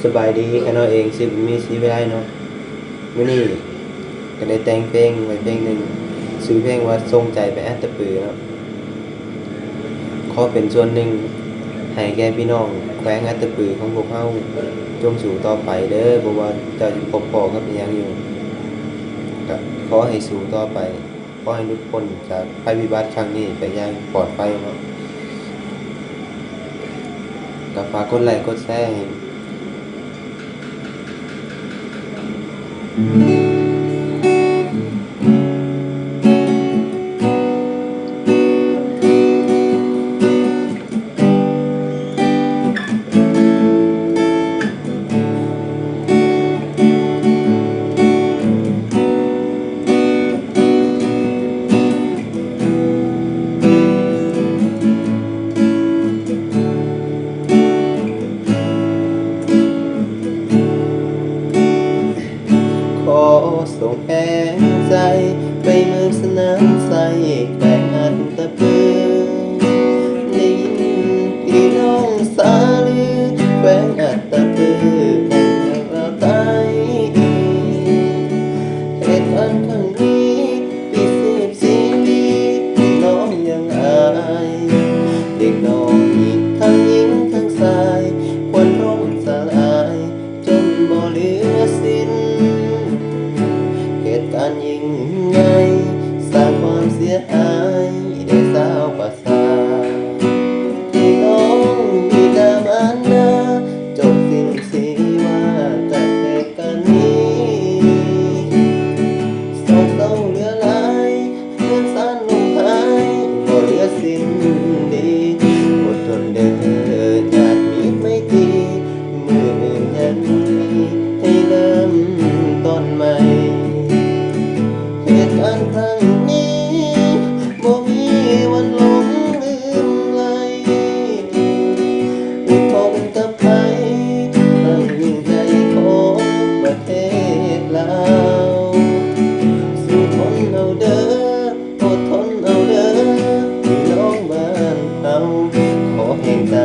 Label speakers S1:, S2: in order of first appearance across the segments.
S1: สบายดีแค่น้อยเองสิมีชีวิตได้เนาะมื้อนี้ก็ได้แต่งเพลงไว้เพลงหนึ่งชื่อเพลงว่าทรงใจไปแอดตะปือเนาะขอเป็นส่วนหนึ่งให้แก่พี่น้องแขวงแอดตะปือของพวกเฮาจงสู่ต่อไปเด้อบ่ว่าเจ้าสิพบพ้อกับอิหยังอยู่ก็ขอให้สู่ต่อไปขอให้หลุดพ้นจากภัยพิบัติครั้งนี้ไปอย่างปลอดภัยเนาะก็ฝากกดไลค์กดแชร์ให้ ขอส่งแรงใจไปเมืองสนามใสแขวงอันตะปือได้ยินพี่น้องสาลือแขวงอันตะปือแห่งเราใต้เหตุการณ์ครั้งนี้พิเศษสีดีพี่น้องยังอายเด็กน้อยทั้งหญิงทั้งชายควรร่มสลายจนบ่เหลือสิ้น เหตุการณ์ยิ่งใหญ่สร้างความเสียหายได้สาวประสาพี่น้องบิดามารดาจบสิ้นชีวาจากเหตุการณ์นี้โศกเศร้าเหลือหลายเพื่อนสานลมหายบ่เหลือสิ้นดีอดทนเด้อญาติมิตรไม่ตรีมืออื่นยังมีให้เริ่มต้นใหม่ เหตุการณ์ครั้งนี้บ่มีวันหลงลืมเลยอุทธรณ์กับภัยครั้งยิ่งใหญ่ของประเทศลาวสู้ทนเอาเด้ออดทนเอาเด้อพี่น้องบ้านเฮาขอแห่งใจ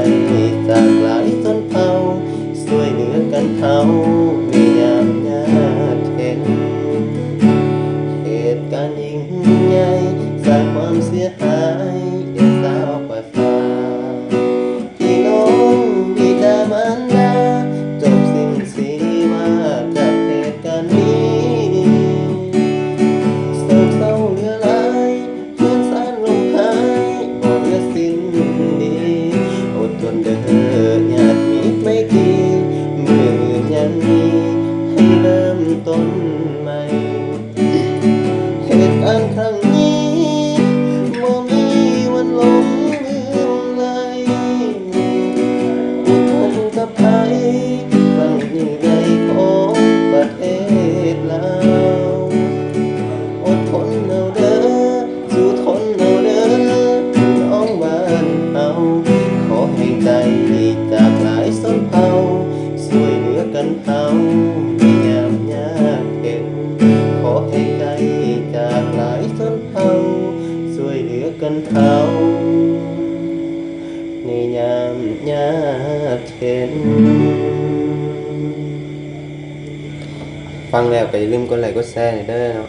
S1: จากหลายชนเผ่าช่วยเหลือกันเฮาในยามยากเข็ญ เหตุการณ์ยิ่งใหญ่สร้างความเสียหายแก่สาวประสาพี่น้องบิดามารดาจบสิ้นชีวากับเหตุการณ์นี้โศกเศร้าเหลือหลายเพื่อนสานลมหายบ่เหลือสิ้นดีอดทนเด้อญาติมิตรไม่ตรีมือยังมีให้เริ่มต้นใหม่ เหตุการณ์ครั้งนี้บ่มีวันหลงลืมเลยอุทธรณ์กับภัยครั้งยิ่งใหญ่ของประเทศลาวอดทนเอาเด้อสู้ทนเอาเด้อพี่น้องบ้านเฮาขอให้ใจจากหลายชนเผ่าช่วยเหลือกันเฮาในยามยากเข็ญ ขอให้ไกลจากหลายชนเผ่าช่วยเหลือกันเฮาในยามยากเข็ญฟังแล้วก็อย่าลืมกดไลค์กดแชร์หน่อยเด้อเนาะ